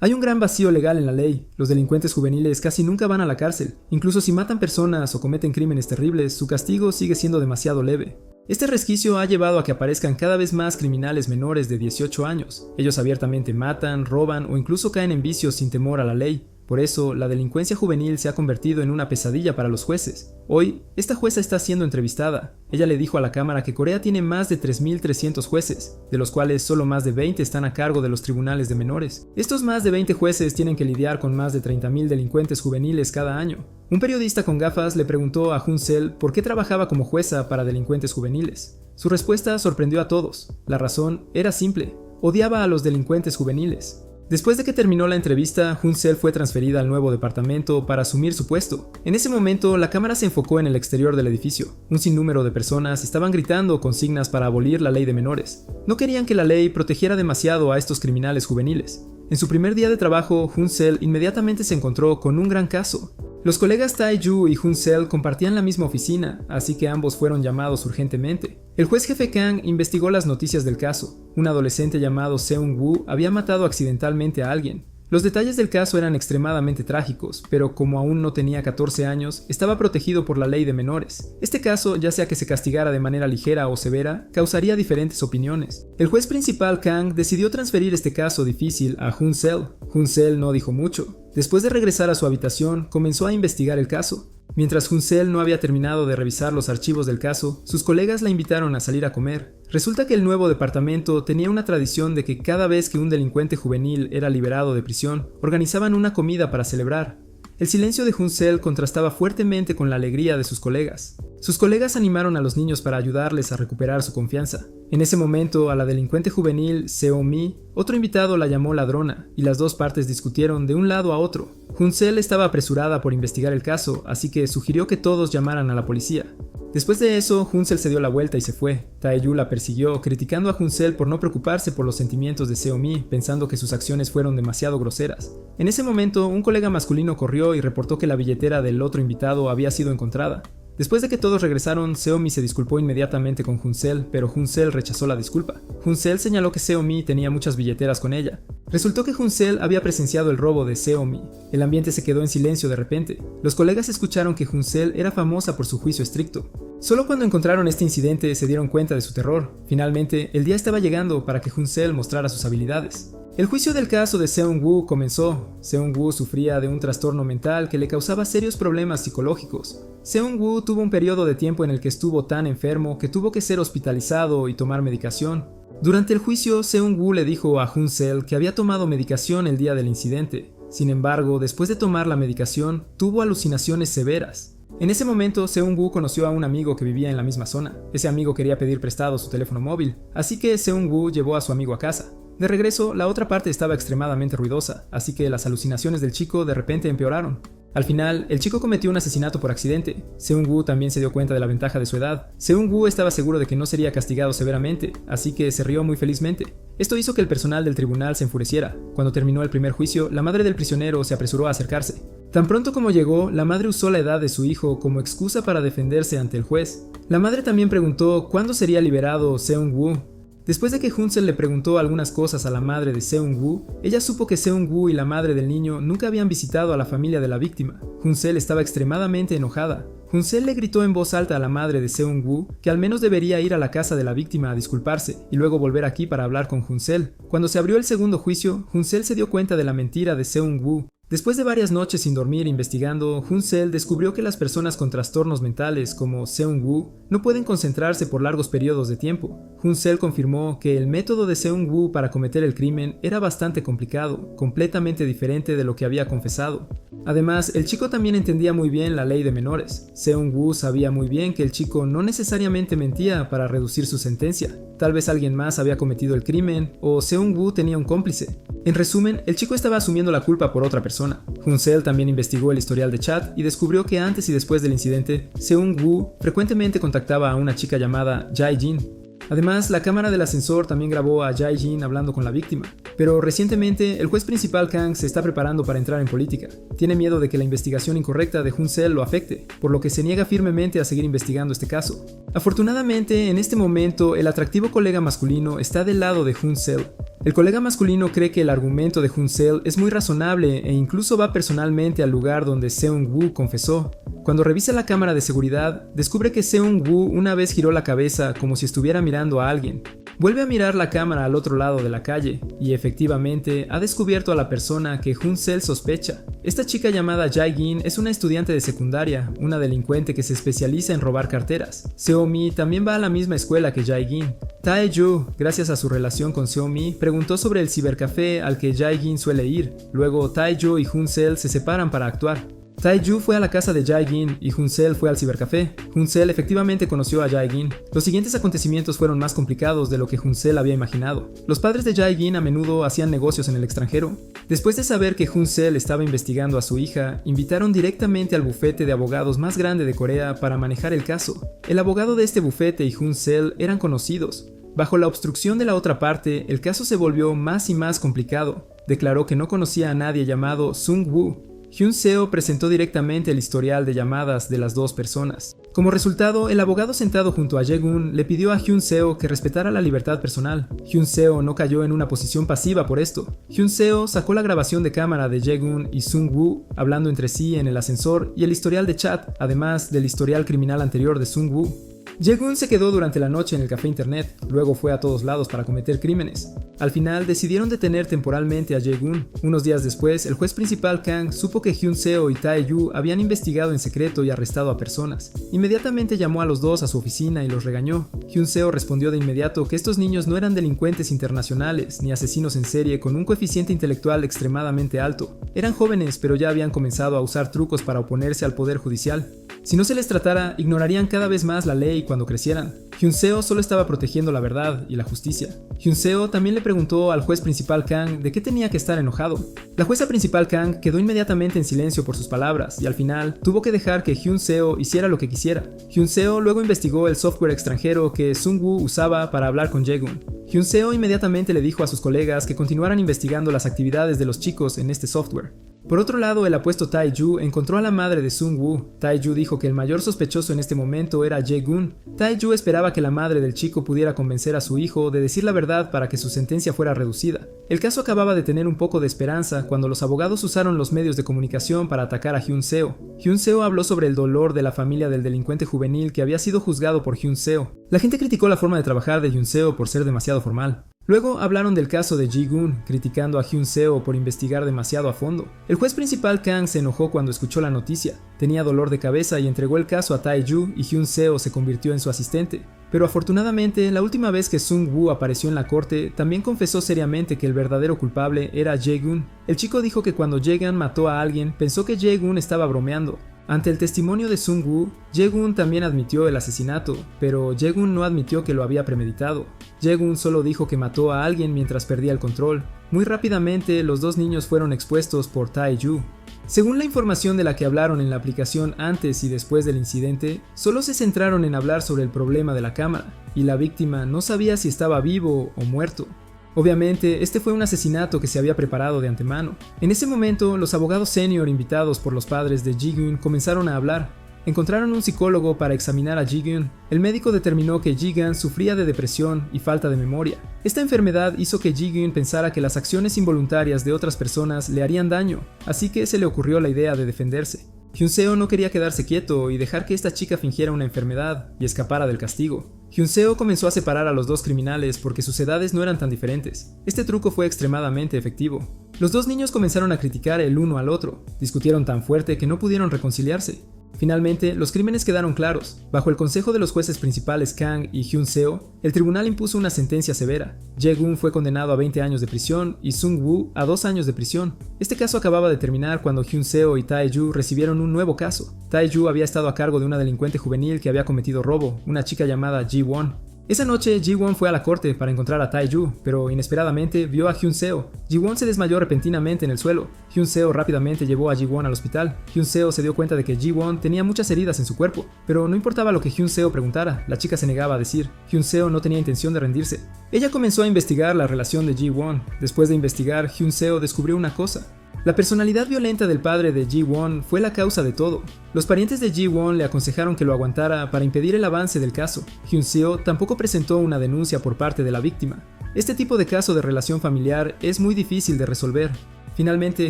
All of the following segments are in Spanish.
Hay un gran vacío legal en la ley. Los delincuentes juveniles casi nunca van a la cárcel. Incluso si matan personas o cometen crímenes terribles, su castigo sigue siendo demasiado leve. Este resquicio ha llevado a que aparezcan cada vez más criminales menores de 18 años. Ellos abiertamente matan, roban o incluso caen en vicios sin temor a la ley. Por eso, la delincuencia juvenil se ha convertido en una pesadilla para los jueces. Hoy, esta jueza está siendo entrevistada. Ella le dijo a la cámara que Corea tiene más de 3.300 jueces, de los cuales solo más de 20 están a cargo de los tribunales de menores. Estos más de 20 jueces tienen que lidiar con más de 30.000 delincuentes juveniles cada año. Un periodista con gafas le preguntó a Jun-sel por qué trabajaba como jueza para delincuentes juveniles. Su respuesta sorprendió a todos. La razón era simple: odiaba a los delincuentes juveniles. Después de que terminó la entrevista, Jun-sel fue transferida al nuevo departamento para asumir su puesto. En ese momento, la cámara se enfocó en el exterior del edificio. Un sinnúmero de personas estaban gritando consignas para abolir la ley de menores. No querían que la ley protegiera demasiado a estos criminales juveniles. En su primer día de trabajo, Jun-sel inmediatamente se encontró con un gran caso. Los colegas Tae-ju y Jun-sel compartían la misma oficina, así que ambos fueron llamados urgentemente. El juez jefe Kang investigó las noticias del caso. Un adolescente llamado Seung-woo había matado accidentalmente a alguien. Los detalles del caso eran extremadamente trágicos, pero como aún no tenía 14 años, estaba protegido por la ley de menores. Este caso, ya sea que se castigara de manera ligera o severa, causaría diferentes opiniones. El juez principal Kang decidió transferir este caso difícil a Jun-sel. Jun-sel no dijo mucho. Después de regresar a su habitación, comenzó a investigar el caso. Mientras Jun-sel no había terminado de revisar los archivos del caso, sus colegas la invitaron a salir a comer. Resulta que el nuevo departamento tenía una tradición de que cada vez que un delincuente juvenil era liberado de prisión, organizaban una comida para celebrar. El silencio de Jun-sel contrastaba fuertemente con la alegría de sus colegas. Sus colegas animaron a los niños para ayudarles a recuperar su confianza. En ese momento, a la delincuente juvenil Seo-mi, otro invitado la llamó ladrona, y las dos partes discutieron de un lado a otro. Jun-sel estaba apresurada por investigar el caso, así que sugirió que todos llamaran a la policía. Después de eso, Jun-sel se dio la vuelta y se fue. Tae-ju la persiguió, criticando a Jun-sel por no preocuparse por los sentimientos de Seo-mi, pensando que sus acciones fueron demasiado groseras. En ese momento, un colega masculino corrió y reportó que la billetera del otro invitado había sido encontrada. Después de que todos regresaron, Seo-mi se disculpó inmediatamente con Jun-sel, pero Jun-sel rechazó la disculpa. Jun-sel señaló que Seo-mi tenía muchas billeteras con ella. Resultó que Jun-sel había presenciado el robo de Seo-mi. El ambiente se quedó en silencio de repente. Los colegas escucharon que Jun-sel era famosa por su juicio estricto. Solo cuando encontraron este incidente se dieron cuenta de su terror. Finalmente, el día estaba llegando para que Jun-sel mostrara sus habilidades. El juicio del caso de Seung-woo comenzó. Seung-woo sufría de un trastorno mental que le causaba serios problemas psicológicos. Seung-woo tuvo un periodo de tiempo en el que estuvo tan enfermo que tuvo que ser hospitalizado y tomar medicación. Durante el juicio, Seung-woo le dijo a Jun-sel que había tomado medicación el día del incidente. Sin embargo, después de tomar la medicación, tuvo alucinaciones severas. En ese momento, Seung-woo conoció a un amigo que vivía en la misma zona. Ese amigo quería pedir prestado su teléfono móvil, así que Seung-woo llevó a su amigo a casa. De regreso, la otra parte estaba extremadamente ruidosa, así que las alucinaciones del chico de repente empeoraron. Al final, el chico cometió un asesinato por accidente. Seung-woo también se dio cuenta de la ventaja de su edad. Seung-woo estaba seguro de que no sería castigado severamente, así que se rió muy felizmente. Esto hizo que el personal del tribunal se enfureciera. Cuando terminó el primer juicio, la madre del prisionero se apresuró a acercarse. Tan pronto como llegó, la madre usó la edad de su hijo como excusa para defenderse ante el juez. La madre también preguntó cuándo sería liberado Seung-woo. Después de que Jun-sel le preguntó algunas cosas a la madre de Seung-woo, ella supo que Seung-woo y la madre del niño nunca habían visitado a la familia de la víctima. Jun-sel estaba extremadamente enojada. Jun-sel le gritó en voz alta a la madre de Seung-woo que al menos debería ir a la casa de la víctima a disculparse y luego volver aquí para hablar con Jun-sel. Cuando se abrió el segundo juicio, Jun-sel se dio cuenta de la mentira de Seung-woo. Después de varias noches sin dormir investigando, Jun-sel descubrió que las personas con trastornos mentales como Seung-woo no pueden concentrarse por largos periodos de tiempo. Jun-sel confirmó que el método de Seung-woo para cometer el crimen era bastante complicado, completamente diferente de lo que había confesado. Además, el chico también entendía muy bien la ley de menores. Seung-woo sabía muy bien que el chico no necesariamente mentía para reducir su sentencia. Tal vez alguien más había cometido el crimen o Seung-woo tenía un cómplice. En resumen, el chico estaba asumiendo la culpa por otra persona. Jun-sel también investigó el historial de chat y descubrió que antes y después del incidente, Seung-woo frecuentemente contactaba a una chica llamada Jae-jin. Además, la cámara del ascensor también grabó a Jae-jin hablando con la víctima. Pero recientemente, el juez principal Kang se está preparando para entrar en política. Tiene miedo de que la investigación incorrecta de Jun-sel lo afecte, por lo que se niega firmemente a seguir investigando este caso. Afortunadamente, en este momento, el atractivo colega masculino está del lado de Jun-sel. El colega masculino cree que el argumento de Jun-sel es muy razonable e incluso va personalmente al lugar donde Seung-woo confesó. Cuando revisa la cámara de seguridad, descubre que Seung-woo una vez giró la cabeza como si estuviera mirando a alguien. Vuelve a mirar la cámara al otro lado de la calle, y efectivamente ha descubierto a la persona que Jun-sel sospecha. Esta chica llamada Jae-gin es una estudiante de secundaria, una delincuente que se especializa en robar carteras. Seo-mi también va a la misma escuela que Jae-gin. Tae-ju, gracias a su relación con Seo-mi, preguntó sobre el cibercafé al que Jae-gin suele ir. Luego Tae-ju y Jun-sel se separan para actuar. Tae-ju fue a la casa de Jae-gin y Jun-sel fue al cibercafé. Jun-sel efectivamente conoció a Jae-gin. Los siguientes acontecimientos fueron más complicados de lo que Jun-sel había imaginado. Los padres de Jae-gin a menudo hacían negocios en el extranjero. Después de saber que Jun-sel estaba investigando a su hija, invitaron directamente al bufete de abogados más grande de Corea para manejar el caso. El abogado de este bufete y Jun-sel eran conocidos. Bajo la obstrucción de la otra parte, el caso se volvió más y más complicado. Declaró que no conocía a nadie llamado Sung-woo. Hyun-seo presentó directamente el historial de llamadas de las dos personas. Como resultado, el abogado sentado junto a Jae-gun le pidió a Hyun-seo que respetara la libertad personal. Hyun-seo no cayó en una posición pasiva por esto. Hyun-seo sacó la grabación de cámara de Jae-gun y Sung-woo hablando entre sí en el ascensor y el historial de chat, además del historial criminal anterior de Sung-woo. Jae-gun se quedó durante la noche en el café internet, luego fue a todos lados para cometer crímenes. Al final decidieron detener temporalmente a Jae-gun. Unos días después, el juez principal Kang supo que Hyun-seo y Tae-ju habían investigado en secreto y arrestado a personas. Inmediatamente llamó a los dos a su oficina y los regañó. Hyun-seo respondió de inmediato que estos niños no eran delincuentes internacionales ni asesinos en serie con un coeficiente intelectual extremadamente alto. Eran jóvenes, pero ya habían comenzado a usar trucos para oponerse al poder judicial. Si no se les tratara, ignorarían cada vez más la ley cuando crecieran. Hyun-seo solo estaba protegiendo la verdad y la justicia. Hyun-seo también le preguntó al juez principal Kang de qué tenía que estar enojado. La jueza principal Kang quedó inmediatamente en silencio por sus palabras y al final tuvo que dejar que Hyun-seo hiciera lo que quisiera. Hyun-seo luego investigó el software extranjero que Sung-woo usaba para hablar con Jae-gun. Hyun-seo inmediatamente le dijo a sus colegas que continuaran investigando las actividades de los chicos en este software. Por otro lado, el apuesto Tae-ju encontró a la madre de Sung-woo. Tae-ju dijo que el mayor sospechoso en este momento era Jae-gun. Tae-ju esperaba que la madre del chico pudiera convencer a su hijo de decir la verdad para que su sentencia fuera reducida. El caso acababa de tener un poco de esperanza cuando los abogados usaron los medios de comunicación para atacar a Hyun-seo. Hyun-seo habló sobre el dolor de la familia del delincuente juvenil que había sido juzgado por Hyun-seo. La gente criticó la forma de trabajar de Hyun-seo por ser demasiado formal. Luego hablaron del caso de Ji-gun, criticando a Hyun-seo por investigar demasiado a fondo. El juez principal Kang se enojó cuando escuchó la noticia. Tenía dolor de cabeza y entregó el caso a Tae-ju y Hyun-seo se convirtió en su asistente. Pero afortunadamente, la última vez que Sung-woo apareció en la corte, también confesó seriamente que el verdadero culpable era Jae-gun. El chico dijo que cuando Jae-gun mató a alguien, pensó que Jae-gun estaba bromeando. Ante el testimonio de Sung-woo, Jae-gun también admitió el asesinato, pero Jae-gun no admitió que lo había premeditado. Jae-gun solo dijo que mató a alguien mientras perdía el control. Muy rápidamente, los dos niños fueron expuestos por Tae-ju. Según la información de la que hablaron en la aplicación antes y después del incidente, solo se centraron en hablar sobre el problema de la cámara, y la víctima no sabía si estaba vivo o muerto. Obviamente, este fue un asesinato que se había preparado de antemano. En ese momento, los abogados senior invitados por los padres de Ji-gun comenzaron a hablar. Encontraron un psicólogo para examinar a Ji-gun. El médico determinó que Ji-gun sufría de depresión y falta de memoria. Esta enfermedad hizo que Ji-gun pensara que las acciones involuntarias de otras personas le harían daño, así que se le ocurrió la idea de defenderse. Hyun-seo no quería quedarse quieto y dejar que esta chica fingiera una enfermedad y escapara del castigo. Hyun-seo comenzó a separar a los dos criminales porque sus edades no eran tan diferentes. Este truco fue extremadamente efectivo. Los dos niños comenzaron a criticar el uno al otro, discutieron tan fuerte que no pudieron reconciliarse. Finalmente, los crímenes quedaron claros. Bajo el consejo de los jueces principales Kang y Hyun-seo, el tribunal impuso una sentencia severa. Jae-gun fue condenado a 20 años de prisión y Sung-woo a 2 años de prisión. Este caso acababa de terminar cuando Hyun-seo y Tae-ju recibieron un nuevo caso. Tae-ju había estado a cargo de una delincuente juvenil que había cometido robo, una chica llamada Ji-won. Esa noche, Ji-won fue a la corte para encontrar a Tae-ju, pero inesperadamente vio a Hyun-seo. Ji-won se desmayó repentinamente en el suelo. Hyun-seo rápidamente llevó a Ji-won al hospital. Hyun-seo se dio cuenta de que Ji-won tenía muchas heridas en su cuerpo, pero no importaba lo que Hyun-seo preguntara, la chica se negaba a decir. Hyun-seo no tenía intención de rendirse. Ella comenzó a investigar la relación de Ji-won. Después de investigar, Hyun-seo descubrió una cosa. La personalidad violenta del padre de Ji-won fue la causa de todo. Los parientes de Ji-won le aconsejaron que lo aguantara para impedir el avance del caso. Hyun-seo tampoco presentó una denuncia por parte de la víctima. Este tipo de caso de relación familiar es muy difícil de resolver. Finalmente,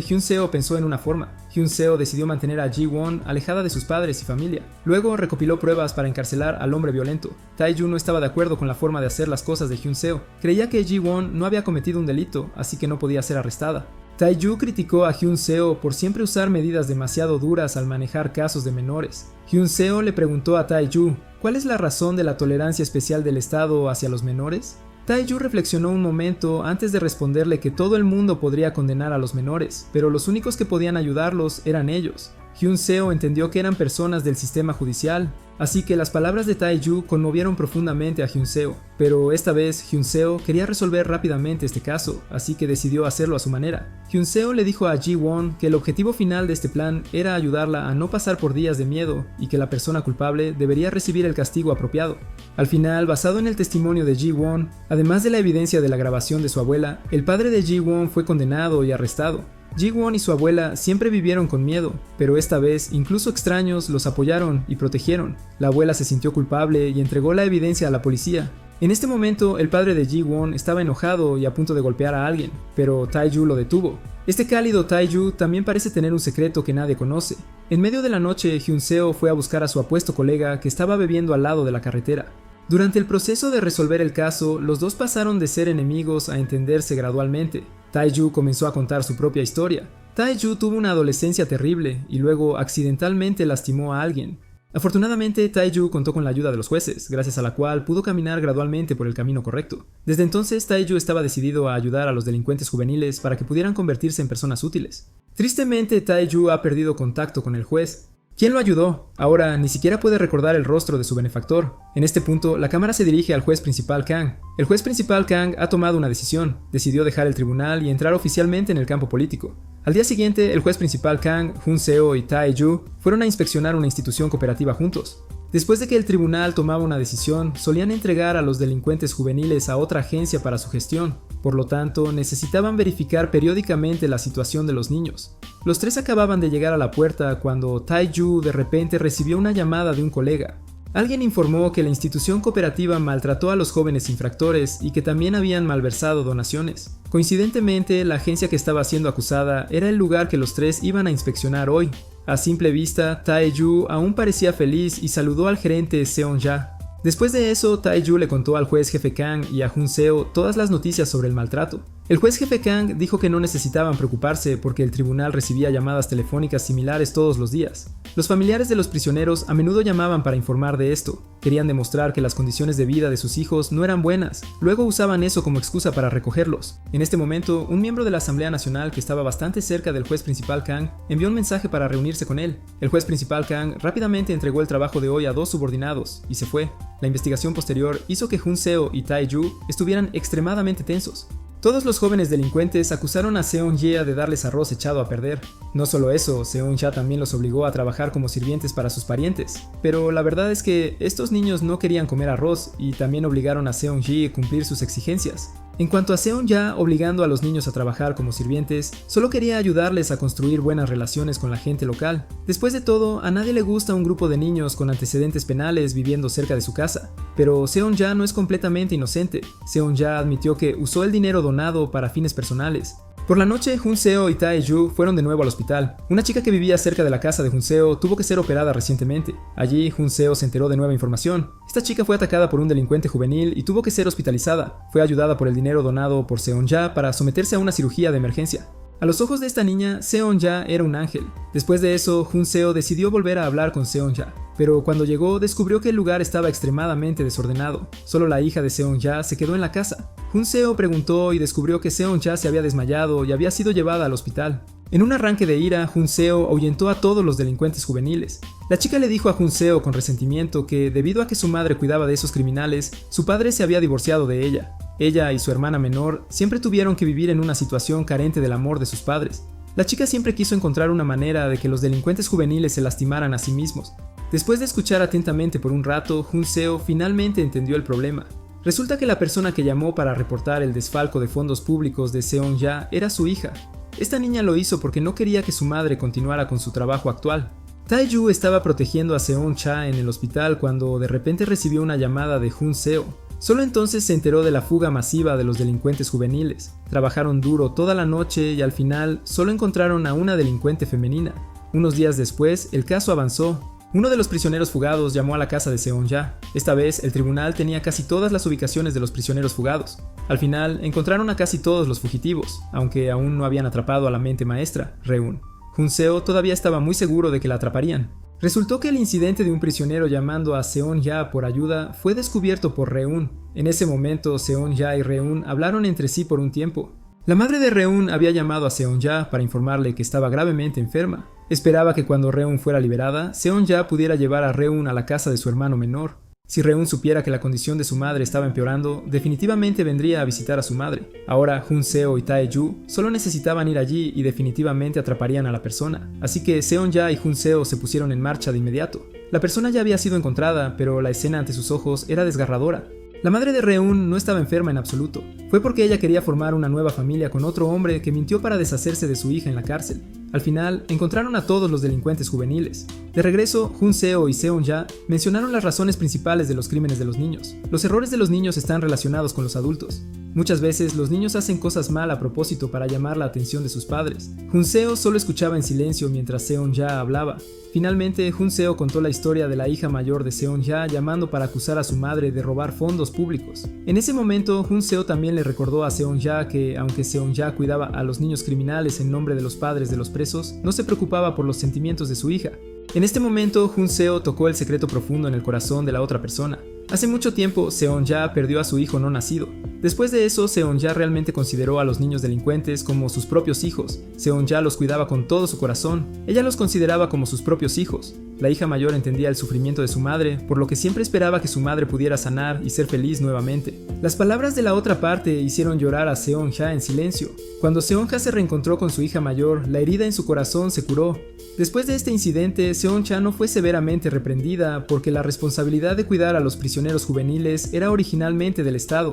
Hyun Seo pensó en una forma. Hyun Seo decidió mantener a Ji-won alejada de sus padres y familia. Luego recopiló pruebas para encarcelar al hombre violento. Tae-ju no estaba de acuerdo con la forma de hacer las cosas de Hyun Seo. Creía que Ji-won no había cometido un delito, así que no podía ser arrestada. Tae-ju criticó a Hyun Seo por siempre usar medidas demasiado duras al manejar casos de menores. Hyun Seo le preguntó a Tae-ju, ¿cuál es la razón de la tolerancia especial del Estado hacia los menores? Tae-ju reflexionó un momento antes de responderle que todo el mundo podría condenar a los menores, pero los únicos que podían ayudarlos eran ellos. Hyun Seo entendió que eran personas del sistema judicial, así que las palabras de Tae-ju conmovieron profundamente a Hyun Seo, pero esta vez Hyun Seo quería resolver rápidamente este caso, así que decidió hacerlo a su manera. Hyun Seo le dijo a Ji-won que el objetivo final de este plan era ayudarla a no pasar por días de miedo y que la persona culpable debería recibir el castigo apropiado. Al final, basado en el testimonio de Ji-won, además de la evidencia de la grabación de su abuela, el padre de Ji-won fue condenado y arrestado. Ji-won y su abuela siempre vivieron con miedo, pero esta vez incluso extraños los apoyaron y protegieron. La abuela se sintió culpable y entregó la evidencia a la policía. En este momento, el padre de Ji-won estaba enojado y a punto de golpear a alguien, pero Tae-ju lo detuvo. Este cálido Tae-ju también parece tener un secreto que nadie conoce. En medio de la noche, Hyun Seo fue a buscar a su apuesto colega que estaba bebiendo al lado de la carretera. Durante el proceso de resolver el caso, los dos pasaron de ser enemigos a entenderse gradualmente. Tae-ju comenzó a contar su propia historia. Tae-ju tuvo una adolescencia terrible y luego accidentalmente lastimó a alguien. Afortunadamente, Tae-ju contó con la ayuda de los jueces, gracias a la cual pudo caminar gradualmente por el camino correcto. Desde entonces, Tae-ju estaba decidido a ayudar a los delincuentes juveniles para que pudieran convertirse en personas útiles. Tristemente, Tae-ju ha perdido contacto con el juez. ¿Quién lo ayudó? Ahora ni siquiera puede recordar el rostro de su benefactor. En este punto, la cámara se dirige al juez principal Kang. El juez principal Kang ha tomado una decisión. Decidió dejar el tribunal y entrar oficialmente en el campo político. Al día siguiente, el juez principal Kang, Hyun Seo y Tae-ju fueron a inspeccionar una institución cooperativa juntos. Después de que el tribunal tomaba una decisión, solían entregar a los delincuentes juveniles a otra agencia para su gestión. Por lo tanto, necesitaban verificar periódicamente la situación de los niños. Los tres acababan de llegar a la puerta cuando Tae-ju de repente recibió una llamada de un colega. Alguien informó que la institución cooperativa maltrató a los jóvenes infractores y que también habían malversado donaciones. Coincidentemente, la agencia que estaba siendo acusada era el lugar que los tres iban a inspeccionar hoy. A simple vista, Tae-ju aún parecía feliz y saludó al gerente Seon-ja. Después de eso, Tae-ju le contó al juez jefe Kang y a Hyun Seo todas las noticias sobre el maltrato. El juez jefe Kang dijo que no necesitaban preocuparse porque el tribunal recibía llamadas telefónicas similares todos los días. Los familiares de los prisioneros a menudo llamaban para informar de esto. Querían demostrar que las condiciones de vida de sus hijos no eran buenas. Luego usaban eso como excusa para recogerlos. En este momento, un miembro de la Asamblea Nacional que estaba bastante cerca del juez principal Kang envió un mensaje para reunirse con él. El juez principal Kang rápidamente entregó el trabajo de hoy a dos subordinados y se fue. La investigación posterior hizo que Hyun Seo y Tae-ju estuvieran extremadamente tensos. Todos los jóvenes delincuentes acusaron a Seon-ja de darles arroz echado a perder. No solo eso, Seon-ja también los obligó a trabajar como sirvientes para sus parientes. Pero la verdad es que estos niños no querían comer arroz y también obligaron a Seon-ji a cumplir sus exigencias. En cuanto a Seon-ja obligando a los niños a trabajar como sirvientes, solo quería ayudarles a construir buenas relaciones con la gente local. Después de todo, a nadie le gusta un grupo de niños con antecedentes penales viviendo cerca de su casa. Pero Seon-ja no es completamente inocente. Seon-ja admitió que usó el dinero donado para fines personales. Por la noche, Hyun Seo y Tae-ju fueron de nuevo al hospital. Una chica que vivía cerca de la casa de Hyun Seo tuvo que ser operada recientemente. Allí, Hyun Seo se enteró de nueva información. Esta chica fue atacada por un delincuente juvenil y tuvo que ser hospitalizada. Fue ayudada por el dinero donado por Seon-ja para someterse a una cirugía de emergencia. A los ojos de esta niña, Seon-ja era un ángel. Después de eso, Hyun Seo decidió volver a hablar con Seon-ja. Pero cuando llegó, descubrió que el lugar estaba extremadamente desordenado. Solo la hija de Seon-ja se quedó en la casa. Hyun Seo preguntó y descubrió que Seon-ja se había desmayado y había sido llevada al hospital. En un arranque de ira, Hyun Seo ahuyentó a todos los delincuentes juveniles. La chica le dijo a Hyun Seo con resentimiento que, debido a que su madre cuidaba de esos criminales, su padre se había divorciado de ella. Ella y su hermana menor siempre tuvieron que vivir en una situación carente del amor de sus padres. La chica siempre quiso encontrar una manera de que los delincuentes juveniles se lastimaran a sí mismos. Después de escuchar atentamente por un rato, Hyun Seo finalmente entendió el problema. Resulta que la persona que llamó para reportar el desfalco de fondos públicos de Seon-ja era su hija. Esta niña lo hizo porque no quería que su madre continuara con su trabajo actual. Tae-ju estaba protegiendo a Seon-cha en el hospital cuando de repente recibió una llamada de Hyun Seo. Solo entonces se enteró de la fuga masiva de los delincuentes juveniles. Trabajaron duro toda la noche y al final solo encontraron a una delincuente femenina. Unos días después, el caso avanzó. Uno de los prisioneros fugados llamó a la casa de Seon-ja. Esta vez, el tribunal tenía casi todas las ubicaciones de los prisioneros fugados. Al final, encontraron a casi todos los fugitivos, aunque aún no habían atrapado a la mente maestra, Reun. Jun-seo todavía estaba muy seguro de que la atraparían. Resultó que el incidente de un prisionero llamando a Seon-ja por ayuda fue descubierto por Reun. En ese momento, Seon-ja y Reun hablaron entre sí por un tiempo. La madre de Reun había llamado a Seon-ja para informarle que estaba gravemente enferma. Esperaba que cuando Reun fuera liberada, Seon-ja pudiera llevar a Reun a la casa de su hermano menor. Si Reun supiera que la condición de su madre estaba empeorando, definitivamente vendría a visitar a su madre. Ahora Jun-seo y Tae-ju solo necesitaban ir allí y definitivamente atraparían a la persona. Así que Seon-ja y Jun-seo se pusieron en marcha de inmediato. La persona ya había sido encontrada, pero la escena ante sus ojos era desgarradora. La madre de Reun no estaba enferma en absoluto. Fue porque ella quería formar una nueva familia con otro hombre que mintió para deshacerse de su hija en la cárcel. Al final, encontraron a todos los delincuentes juveniles. De regreso, Jun-seo y Seon-ja mencionaron las razones principales de los crímenes de los niños. Los errores de los niños están relacionados con los adultos. Muchas veces los niños hacen cosas mal a propósito para llamar la atención de sus padres. Jun-seo solo escuchaba en silencio mientras Seon-ja hablaba. Finalmente, Jun-seo contó la historia de la hija mayor de Seon-ja llamando para acusar a su madre de robar fondos públicos. En ese momento, Jun-seo también le recordó a Seon-ja que, aunque Seon-ja cuidaba a los niños criminales en nombre de los padres de los presos, no se preocupaba por los sentimientos de su hija. En este momento, Jun-seo tocó el secreto profundo en el corazón de la otra persona. Hace mucho tiempo, Seon-ja perdió a su hijo no nacido. Después de eso, Seon-ja realmente consideró a los niños delincuentes como sus propios hijos. Seon-ja los cuidaba con todo su corazón. Ella los consideraba como sus propios hijos. La hija mayor entendía el sufrimiento de su madre, por lo que siempre esperaba que su madre pudiera sanar y ser feliz nuevamente. Las palabras de la otra parte hicieron llorar a Seon-ja en silencio. Cuando Seon-ja se reencontró con su hija mayor, la herida en su corazón se curó. Después de este incidente, Seon-ja no fue severamente reprendida porque la responsabilidad de cuidar a los prisioneros juveniles era originalmente del Estado.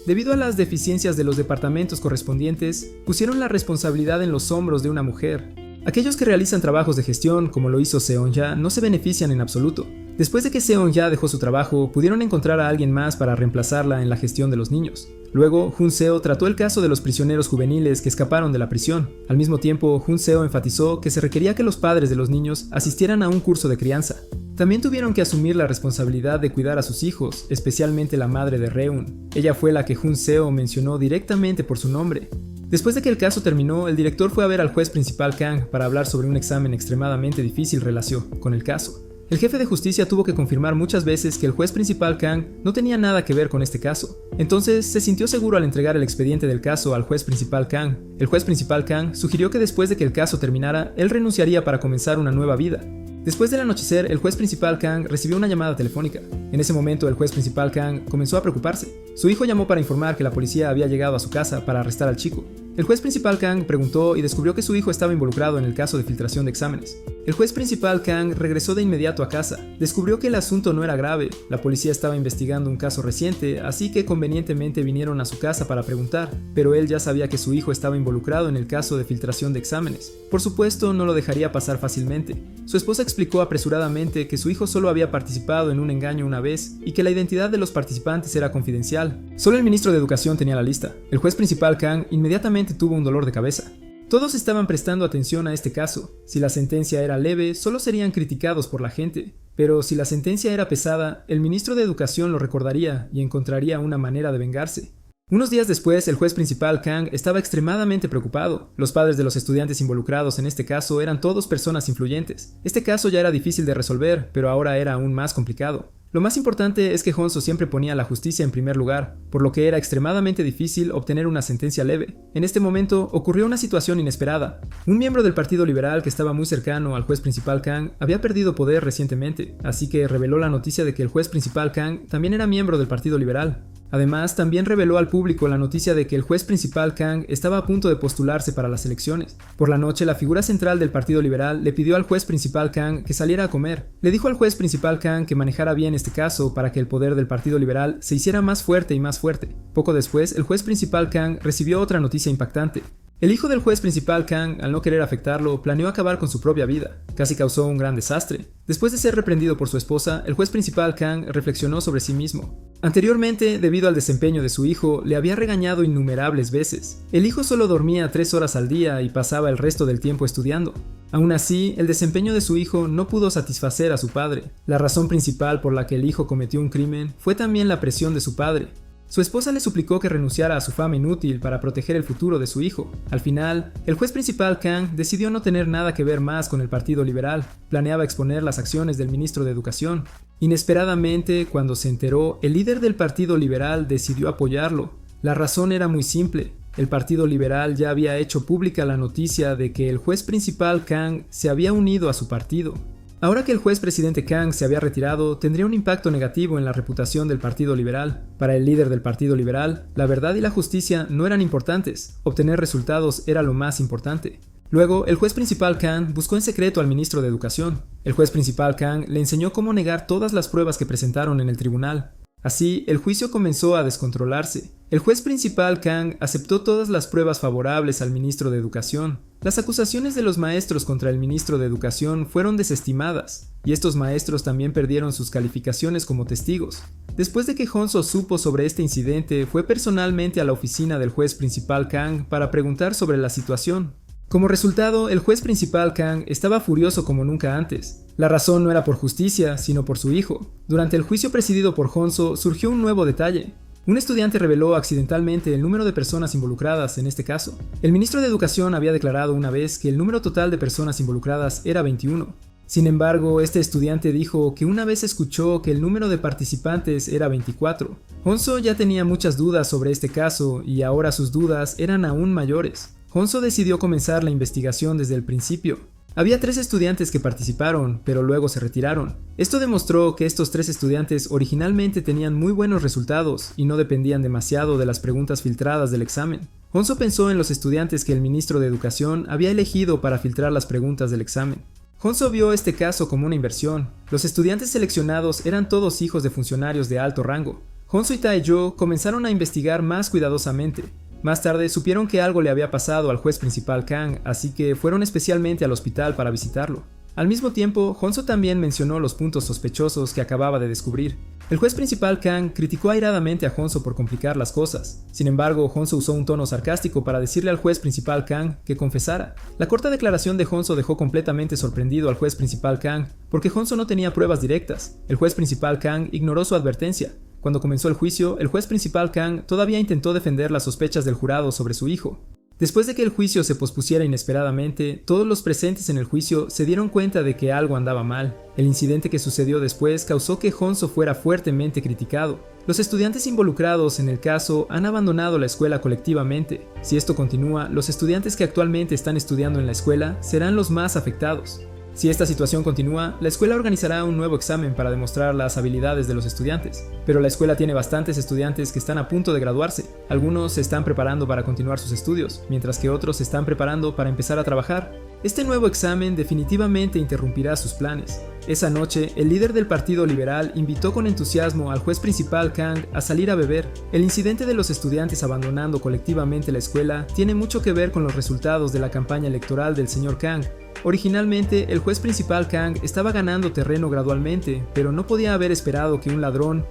Debido a las deficiencias de los departamentos correspondientes, pusieron la responsabilidad en los hombros de una mujer. Aquellos que realizan trabajos de gestión, como lo hizo Seon-ja, no se benefician en absoluto. Después de que Seon-ja dejó su trabajo, pudieron encontrar a alguien más para reemplazarla en la gestión de los niños. Luego, Jun-seo trató el caso de los prisioneros juveniles que escaparon de la prisión. Al mismo tiempo, Jun-seo enfatizó que se requería que los padres de los niños asistieran a un curso de crianza. También tuvieron que asumir la responsabilidad de cuidar a sus hijos, especialmente la madre de Reun. Ella fue la que Jun-seo mencionó directamente por su nombre. Después de que el caso terminó, el director fue a ver al juez principal Kang para hablar sobre un examen extremadamente difícil relación con el caso. El jefe de justicia tuvo que confirmar muchas veces que el juez principal Kang no tenía nada que ver con este caso. Entonces se sintió seguro al entregar el expediente del caso al juez principal Kang. El juez principal Kang sugirió que después de que el caso terminara, él renunciaría para comenzar una nueva vida. Después del anochecer, el juez principal Kang recibió una llamada telefónica. En ese momento, el juez principal Kang comenzó a preocuparse. Su hijo llamó para informar que la policía había llegado a su casa para arrestar al chico. El juez principal Kang preguntó y descubrió que su hijo estaba involucrado en el caso de filtración de exámenes. El juez principal Kang regresó de inmediato a casa. Descubrió que el asunto no era grave. La policía estaba investigando un caso reciente, así que convenientemente vinieron a su casa para preguntar, pero él ya sabía que su hijo estaba involucrado en el caso de filtración de exámenes. Por supuesto, no lo dejaría pasar fácilmente. Su esposa explicó apresuradamente que su hijo solo había participado en un engaño una vez y que la identidad de los participantes era confidencial. Solo el ministro de Educación tenía la lista. El juez principal Kang inmediatamente tuvo un dolor de cabeza. Todos estaban prestando atención a este caso. Si la sentencia era leve, solo serían criticados por la gente. Pero si la sentencia era pesada, el ministro de Educación lo recordaría y encontraría una manera de vengarse. Unos días después, el juez principal Kang estaba extremadamente preocupado. Los padres de los estudiantes involucrados en este caso eran todos personas influyentes. Este caso ya era difícil de resolver, pero ahora era aún más complicado. Lo más importante es que Honsoo siempre ponía la justicia en primer lugar, por lo que era extremadamente difícil obtener una sentencia leve. En este momento ocurrió una situación inesperada. Un miembro del Partido Liberal que estaba muy cercano al juez principal Kang había perdido poder recientemente, así que reveló la noticia de que el juez principal Kang también era miembro del Partido Liberal. Además, también reveló al público la noticia de que el juez principal Kang estaba a punto de postularse para las elecciones. Por la noche, la figura central del Partido Liberal le pidió al juez principal Kang que saliera a comer. Le dijo al juez principal Kang que manejara bien este caso para que el poder del Partido Liberal se hiciera más fuerte y más fuerte. Poco después, el juez principal Kang recibió otra noticia impactante. El hijo del juez principal Kang, al no querer afectarlo, planeó acabar con su propia vida. Casi causó un gran desastre. Después de ser reprendido por su esposa, el juez principal Kang reflexionó sobre sí mismo. Anteriormente, debido al desempeño de su hijo, le había regañado innumerables veces. El hijo solo dormía 3 horas al día y pasaba el resto del tiempo estudiando. Aún así, el desempeño de su hijo no pudo satisfacer a su padre. La razón principal por la que el hijo cometió un crimen fue también la presión de su padre. Su esposa le suplicó que renunciara a su fama inútil para proteger el futuro de su hijo. Al final, el juez principal Kang decidió no tener nada que ver más con el Partido Liberal. Planeaba exponer las acciones del ministro de Educación. Inesperadamente, cuando se enteró, el líder del Partido Liberal decidió apoyarlo. La razón era muy simple. El Partido Liberal ya había hecho pública la noticia de que el juez principal Kang se había unido a su partido. Ahora que el juez presidente Kang se había retirado, tendría un impacto negativo en la reputación del Partido Liberal. Para el líder del Partido Liberal, la verdad y la justicia no eran importantes, obtener resultados era lo más importante. Luego, el juez principal Kang buscó en secreto al ministro de Educación. El juez principal Kang le enseñó cómo negar todas las pruebas que presentaron en el tribunal. Así, el juicio comenzó a descontrolarse. El juez principal Kang aceptó todas las pruebas favorables al ministro de Educación. Las acusaciones de los maestros contra el ministro de Educación fueron desestimadas, y estos maestros también perdieron sus calificaciones como testigos. Después de que Honsō supo sobre este incidente, fue personalmente a la oficina del juez principal Kang para preguntar sobre la situación. Como resultado, el juez principal Kang estaba furioso como nunca antes. La razón no era por justicia, sino por su hijo. Durante el juicio presidido por Honsō surgió un nuevo detalle. Un estudiante reveló accidentalmente el número de personas involucradas en este caso. El ministro de Educación había declarado una vez que el número total de personas involucradas era 21. Sin embargo, este estudiante dijo que una vez escuchó que el número de participantes era 24. Honsō ya tenía muchas dudas sobre este caso y ahora sus dudas eran aún mayores. Honsō decidió comenzar la investigación desde el principio. Había 3 estudiantes que participaron, pero luego se retiraron. Esto demostró que estos 3 estudiantes originalmente tenían muy buenos resultados y no dependían demasiado de las preguntas filtradas del examen. Honsō pensó en los estudiantes que el ministro de Educación había elegido para filtrar las preguntas del examen. Honsō vio este caso como una inversión. Los estudiantes seleccionados eran todos hijos de funcionarios de alto rango. Honsō y Tae-jo comenzaron a investigar más cuidadosamente. Más tarde supieron que algo le había pasado al juez principal Kang, así que fueron especialmente al hospital para visitarlo. Al mismo tiempo, Honsō también mencionó los puntos sospechosos que acababa de descubrir. El juez principal Kang criticó airadamente a Honsō por complicar las cosas. Sin embargo, Honsō usó un tono sarcástico para decirle al juez principal Kang que confesara. La corta declaración de Honsō dejó completamente sorprendido al juez principal Kang, porque Honsō no tenía pruebas directas. El juez principal Kang ignoró su advertencia. Cuando comenzó el juicio, el juez principal Kang todavía intentó defender las sospechas del jurado sobre su hijo. Después de que el juicio se pospusiera inesperadamente, todos los presentes en el juicio se dieron cuenta de que algo andaba mal. El incidente que sucedió después causó que Honsō fuera fuertemente criticado. Los estudiantes involucrados en el caso han abandonado la escuela colectivamente. Si esto continúa, los estudiantes que actualmente están estudiando en la escuela serán los más afectados. Si esta situación continúa, la escuela organizará un nuevo examen para demostrar las habilidades de los estudiantes. Pero la escuela tiene bastantes estudiantes que están a punto de graduarse. Algunos se están preparando para continuar sus estudios, mientras que otros se están preparando para empezar a trabajar. Este nuevo examen definitivamente interrumpirá sus planes. Esa noche, el líder del Partido Liberal invitó con entusiasmo al juez principal Kang a salir a beber. El incidente de los estudiantes abandonando colectivamente la escuela tiene mucho que ver con los resultados de la campaña electoral del señor Kang. Originalmente, el juez principal Kang estaba ganando terreno gradualmente, pero no podía haber esperado que un ladrón